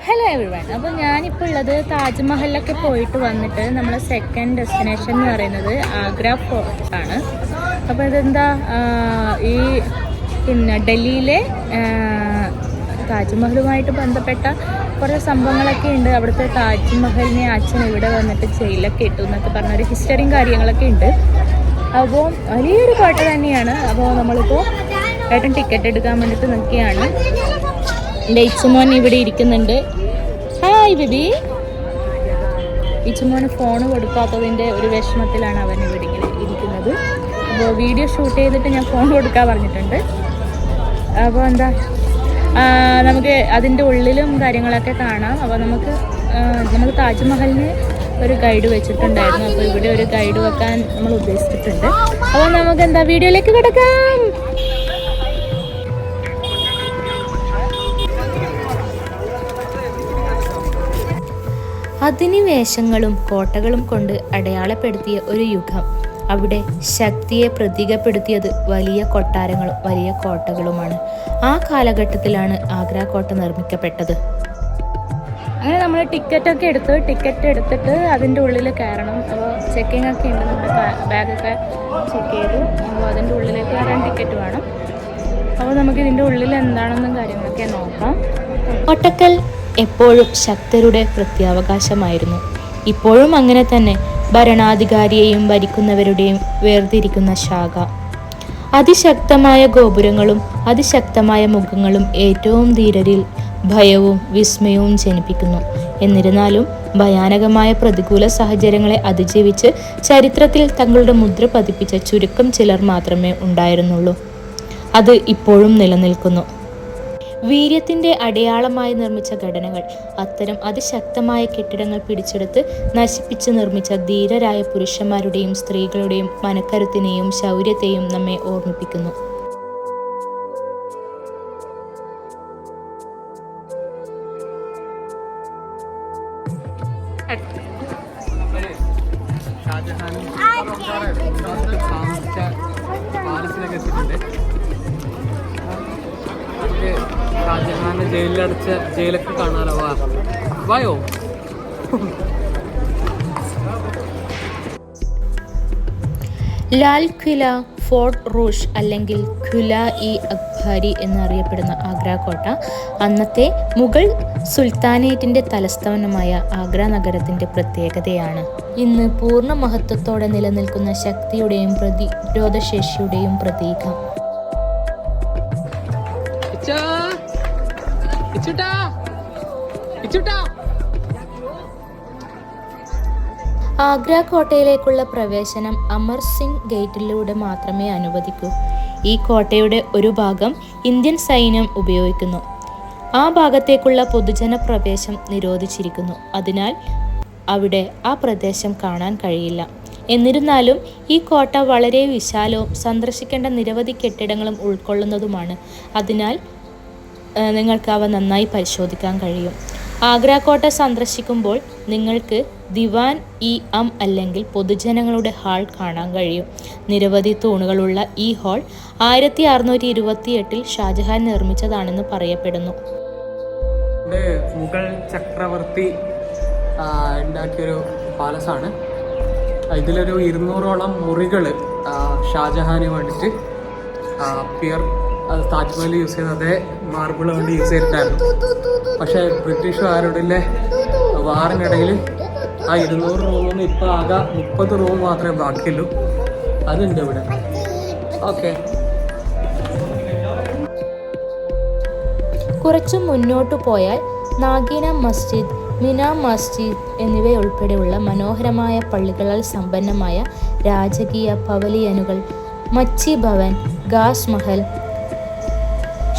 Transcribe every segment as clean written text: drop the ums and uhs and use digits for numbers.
Hello everyone. അപ്പോൾ ഞാനിപ്പോൾ ഉള്ളത് താജ്മഹലിലൊക്കെ പോയിട്ട് വന്നിട്ട് നമ്മളെ സെക്കൻഡ് ഡെസ്റ്റിനേഷൻ എന്ന് പറയുന്നത് ആഗ്ര ഫോർട്ടാണ്. അപ്പോൾ ഇതെന്താ ഈ ഡൽഹിയിലെ താജ്മഹലുമായിട്ട് ബന്ധപ്പെട്ട കുറേ സംഭവങ്ങളൊക്കെ ഉണ്ട്. അവിടുത്തെ താജ്മഹലിനെ അച്ഛൻ ഇവിടെ വന്നിട്ട് ജയിലൊക്കെ ഇട്ടു എന്നൊക്കെ പറഞ്ഞൊരു ഹിസ്റ്ററിയും കാര്യങ്ങളൊക്കെ ഉണ്ട്. അപ്പോൾ വലിയൊരു കോട്ട തന്നെയാണ്. അപ്പോൾ നമ്മളിപ്പോൾ ഏട്ടൻ ടിക്കറ്റ് എടുക്കാൻ വേണ്ടിയിട്ട് നിൽക്കുകയാണ്. എൻ്റെ ഇച്ചുമോൻ ഇവിടെ ഇരിക്കുന്നുണ്ട്. Hi baby. ഇച്ചുമോന് ഫോൺ കൊടുക്കാത്തതിൻ്റെ ഒരു വിഷമത്തിലാണ് അവൻ ഇവിടെ ഇങ്ങനെ ഇരിക്കുന്നത്. അപ്പോൾ വീഡിയോ ഷൂട്ട് ചെയ്തിട്ട് ഞാൻ ഫോൺ കൊടുക്കാൻ പറഞ്ഞിട്ടുണ്ട്. അപ്പോൾ എന്താ നമുക്ക് അതിൻ്റെ ഉള്ളിലും കാര്യങ്ങളൊക്കെ കാണാം. അപ്പോൾ നമുക്ക് താജ്മഹലിന് ഒരു ഗൈഡ് വെച്ചിട്ടുണ്ടായിരുന്നു. അപ്പോൾ ഇവിടെ ഒരു ഗൈഡ് വെക്കാൻ നമ്മൾ ഉദ്ദേശിച്ചിട്ടുണ്ട്. അപ്പോൾ നമുക്ക് എന്താ വീഡിയോയിലേക്ക് കിടക്കാം. അധിനിവേശങ്ങളും കോട്ടകളും കൊണ്ട് അടയാളപ്പെടുത്തിയ ഒരു യുഗം. അവിടെ ശക്തിയെ പ്രതീകപ്പെടുത്തിയത് വലിയ കൊട്ടാരങ്ങളും വലിയ കോട്ടകളുമാണ്. ആ കാലഘട്ടത്തിലാണ് ആഗ്ര കോട്ട നിർമ്മിക്കപ്പെട്ടത്. അങ്ങനെ നമ്മൾ ടിക്കറ്റ് എടുത്തിട്ട് അതിൻ്റെ ഉള്ളിൽ കയറണം. അപ്പോൾ ചെക്കിംഗ് ഒക്കെ ഉണ്ട്. നമ്മുടെ ബാഗൊക്കെ ചെക്ക് ചെയ്തു. അപ്പോൾ അതിൻ്റെ ഉള്ളിലേക്ക് കയറാൻ ടിക്കറ്റ് വേണം. അപ്പോൾ നമുക്ക് ഇതിൻ്റെ ഉള്ളിൽ എന്താണെന്നും കാര്യങ്ങളൊക്കെ നോക്കാം. കോട്ടക്കൽ എപ്പോഴും ശക്തരുടെ പ്രത്യാവകാശമായിരുന്നു. ഇപ്പോഴും അങ്ങനെ തന്നെ. ഭരണാധികാരിയെയും ഭരിക്കുന്നവരുടെയും വേർതിരിക്കുന്ന ശാഖ. അതിശക്തമായ ഗോപുരങ്ങളും അതിശക്തമായ മുഖങ്ങളും ഏറ്റവും ധീരരിൽ ഭയവും വിസ്മയവും ജനിപ്പിക്കുന്നു. എന്നിരുന്നാലും ഭയാനകമായ പ്രതികൂല സാഹചര്യങ്ങളെ അതിജീവിച്ച് ചരിത്രത്തിൽ തങ്ങളുടെ മുദ്ര പതിപ്പിച്ച ചുരുക്കം ചിലർ മാത്രമേ ഉണ്ടായിരുന്നുള്ളൂ. അത് ഇപ്പോഴും നിലനിൽക്കുന്നു. വീര്യത്തിൻ്റെ അടയാളമായി നിർമ്മിച്ച ഘടനകൾ, അത്തരം അതിശക്തമായ കെട്ടിടങ്ങൾ പിടിച്ചെടുത്ത് നശിപ്പിച്ച് നിർമ്മിച്ച ധീരരായ പുരുഷന്മാരുടെയും സ്ത്രീകളുടെയും മനക്കരുത്തിനെയും ശൗര്യത്തെയും നമ്മെ ഓർമ്മിപ്പിക്കുന്നു. ഷാജഹാനെ ജയിലിലടച്ച ജയിലൊക്കെ കാണാലോ. വായോ. ലാൽ ഖില, ഫോർട്ട് റൂഷ് അല്ലെങ്കിൽ ഖുല ഇ അക്ബാരി എന്നറിയപ്പെടുന്ന ആഗ്ര കോട്ട അന്നത്തെ മുഗൾ സുൽത്താനേറ്റിൻ്റെ തലസ്ഥാനമായ ആഗ്ര നഗരത്തിൻ്റെ പ്രത്യേകതയാണ്. ഇന്ന് പൂർണ്ണ മഹത്വത്തോടെ നിലനിൽക്കുന്ന ശക്തിയുടെയും പ്രതിരോധശേഷിയുടെയും പ്രതീകം. ആഗ്ര കോട്ടയിലേക്കുള്ള പ്രവേശനം അമർ സിംഗ് ഗേറ്റിലൂടെ മാത്രമേ അനുവദിക്കൂ. ഈ കോട്ടയുടെ ഒരു ഭാഗം ഇന്ത്യൻ സൈന്യം ഉപയോഗിക്കുന്നു. ആ ഭാഗത്തേക്കുള്ള പൊതുജന പ്രവേശം നിരോധിച്ചിരിക്കുന്നു. അതിനാൽ അവിടെ ആ പ്രദേശം കാണാൻ കഴിയില്ല. എന്നിരുന്നാലും ഈ കോട്ട വളരെ വിശാലവും സന്ദർശിക്കേണ്ട നിരവധി കെട്ടിടങ്ങളും ഉൾക്കൊള്ളുന്നതുമാണ്. അതിനാൽ നിങ്ങൾക്ക് അവ നന്നായി പരിശോധിക്കാൻ കഴിയും. ആഗ്ര കോട്ട സന്ദർശിക്കുമ്പോൾ നിങ്ങൾക്ക് ദിവാൻ ഇ അം അല്ലെങ്കിൽ പൊതുജനങ്ങളുടെ ഹാൾ കാണാൻ കഴിയും. നിരവധി തൂണുകളുള്ള ഈ ഹാൾ 1628 ഷാജഹാൻ നിർമ്മിച്ചതാണെന്ന് പറയപ്പെടുന്നു. മുഗൾ ചക്രവർത്തി ഉണ്ടാക്കിയൊരു പാലസാണ്. ഇതിലൊരു 200ഓളം മുറികൾ ഷാജഹാന് വേണ്ടിയിട്ട് താജ്മഹൽ യൂസ് ചെയ്യുന്നത് മാർബിൾ കൊണ്ട് യൂസ് ചെയ്തിട്ടായിരുന്നു. പക്ഷേ ബ്രിട്ടീഷുകാരുടെ വാറിനിടയിൽ ആ 200 റൂമിൽ ഇപ്പോൾ ആകെ 30 റൂം മാത്രമേ ബാക്കിയുള്ളൂ. അതുണ്ട് ഇവിടെ. ഓക്കെ. കുറച്ചു മുന്നോട്ടു പോയാൽ നാഗിന മസ്ജിദ്, മിന മസ്ജിദ് എന്നിവയുൾപ്പെടെയുള്ള മനോഹരമായ പള്ളികളാൽ സമ്പന്നമായ രാജകീയ പവലിയനുകൾ, മച്ചി ഭവൻ, ഗാസ് മഹൽ,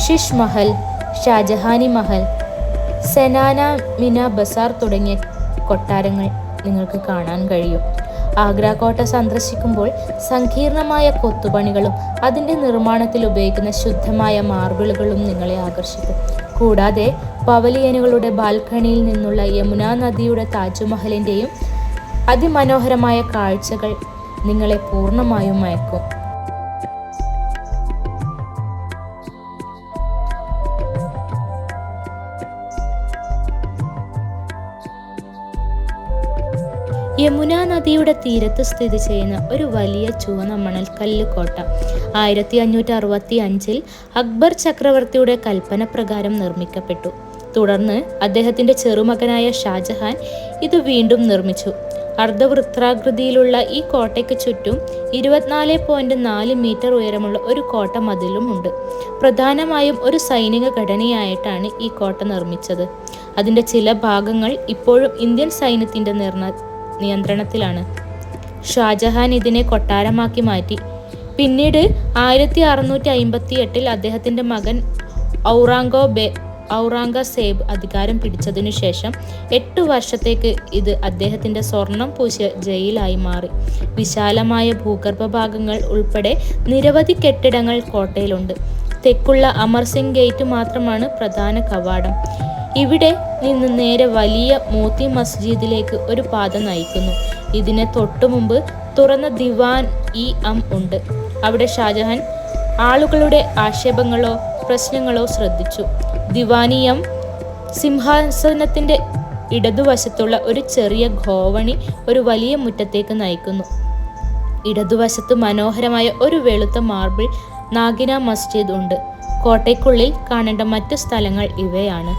ഷിഷ് മഹൽ, ഷാജഹാനി മഹൽ, സെനാന മിന ബസാർ തുടങ്ങിയ കൊട്ടാരങ്ങൾ നിങ്ങൾക്ക് കാണാൻ കഴിയും. ആഗ്ര കോട്ട സന്ദർശിക്കുമ്പോൾ സങ്കീർണമായ കൊത്തുപണികളും അതിൻ്റെ നിർമ്മാണത്തിൽ ഉപയോഗിക്കുന്ന ശുദ്ധമായ മാർബിളുകളും നിങ്ങളെ ആകർഷിക്കും. കൂടാതെ പവലിയനുകളുടെ ബാൽക്കണിയിൽ നിന്നുള്ള യമുന നദിയുടെ താജ്മഹലിൻ്റെയും അതിമനോഹരമായ കാഴ്ചകൾ നിങ്ങളെ പൂർണ്ണമായും മയക്കും. യമുന നദിയുടെ തീരത്ത് സ്ഥിതി ചെയ്യുന്ന ഒരു വലിയ ചുവന്ന മണൽക്കല്ല് കോട്ട 1565 അക്ബർ ചക്രവർത്തിയുടെ കൽപ്പന പ്രകാരം നിർമ്മിക്കപ്പെട്ടു. തുടർന്ന് അദ്ദേഹത്തിന്റെ ചെറുമകനായ ഷാജഹാൻ ഇത് വീണ്ടും നിർമ്മിച്ചു. അർദ്ധവൃത്താകൃതിയിലുള്ള ഈ കോട്ടയ്ക്ക് ചുറ്റും 24.4 മീറ്റർ ഉയരമുള്ള ഒരു കോട്ട മതിലും ഉണ്ട്. പ്രധാനമായും ഒരു സൈനിക ഘടനയായിട്ടാണ് ഈ കോട്ട നിർമ്മിച്ചത്. അതിന്റെ ചില ഭാഗങ്ങൾ ഇപ്പോഴും ഇന്ത്യൻ സൈന്യത്തിന്റെ നിയന്ത്രണത്തിലാണ്. ഷാജഹാൻ ഇതിനെ കൊട്ടാരമാക്കി മാറ്റി. പിന്നീട് 1658 അദ്ദേഹത്തിന്റെ മകൻ ഔറംഗസേബ് അധികാരം പിടിച്ചതിനു ശേഷം 8 വർഷത്തേക്ക് ഇത് അദ്ദേഹത്തിന്റെ സ്വർണം പൂശിയ ജയിലായി മാറി. വിശാലമായ ഭൂഗർഭ ഭാഗങ്ങൾ ഉൾപ്പെടെ നിരവധി കെട്ടിടങ്ങൾ കോട്ടയിലുണ്ട്. തെക്കുള്ള അമർ സിംഗ് ഗേറ്റ് മാത്രമാണ് പ്രധാന കവാടം. ഇവിടെ നിന്ന് നേരെ വലിയ മോത്തി മസ്ജിദിലേക്ക് ഒരു പാത നയിക്കുന്നു. ഇതിന് തൊട്ടുമുമ്പ് തുറന്ന ദിവാൻ ഇ അം ഉണ്ട്. അവിടെ ഷാജഹാൻ ആളുകളുടെ ആക്ഷേപങ്ങളോ പ്രശ്നങ്ങളോ ശ്രദ്ധിച്ചു. ദിവാനിയം സിംഹാസനത്തിന്റെ ഇടതുവശത്തുള്ള ഒരു ചെറിയ ഗോവണി ഒരു വലിയ മുറ്റത്തേക്ക് നയിക്കുന്നു. ഇടതുവശത്ത് മനോഹരമായ ഒരു വെളുത്ത മാർബിൾ നാഗിന മസ്ജിദ് ഉണ്ട്. കോട്ടയ്ക്കുള്ളിൽ കാണേണ്ട മറ്റു സ്ഥലങ്ങൾ ഇവയാണ്.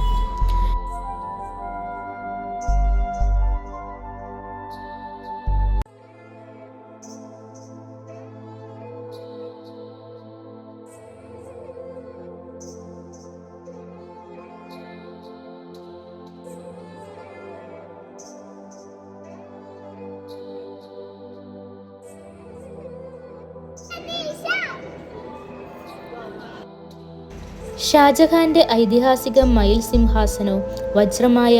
ഷാജഹാന്റെ ഐതിഹാസിക മയിൽ സിംഹാസനവും വജ്രമായ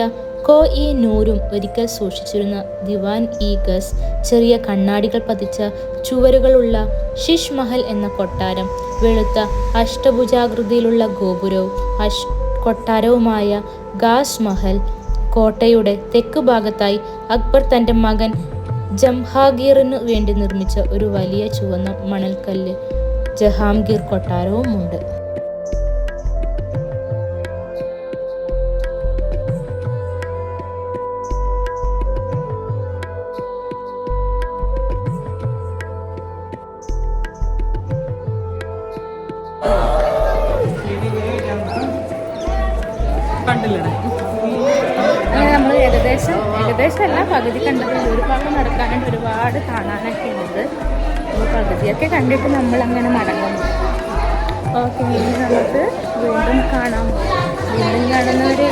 കോ-ഇ നൂരും ഒരിക്കൽ സൂക്ഷിച്ചിരുന്ന ദിവാൻ ഇ ഗസ്, ചെറിയ കണ്ണാടികൾ പതിച്ച ചുവരുകളുള്ള ശിഷ് മഹൽ എന്ന കൊട്ടാരം, വെളുത്ത അഷ്ടഭുജാകൃതിയിലുള്ള ഗോപുരവും കൊട്ടാരവുമായ ഗാസ് മഹൽ. കോട്ടയുടെ തെക്ക് ഭാഗത്തായി അക്ബർ തന്റെ മകൻ ജംഹാഗീറിനു വേണ്ടി നിർമ്മിച്ച ഒരു വലിയ ചുവന്ന മണൽക്കല്ല് ജഹാംഗീർ കൊട്ടാരവും ഉണ്ട്. അങ്ങനെ നമ്മൾ ഏകദേശം എല്ലാം പകുതി കണ്ടത്. ഒരു ഭാഗം നടക്കാനുണ്ട്, ഒരുപാട് കാണാനൊക്കെ ഉണ്ട്. പകുതിയൊക്കെ കണ്ടിട്ട് നമ്മൾ അങ്ങനെ മടങ്ങുന്നു. ഓക്കെ, ഇനി നമുക്ക് വീണ്ടും കാണാം. വീണ്ടും കാണുന്നവരെ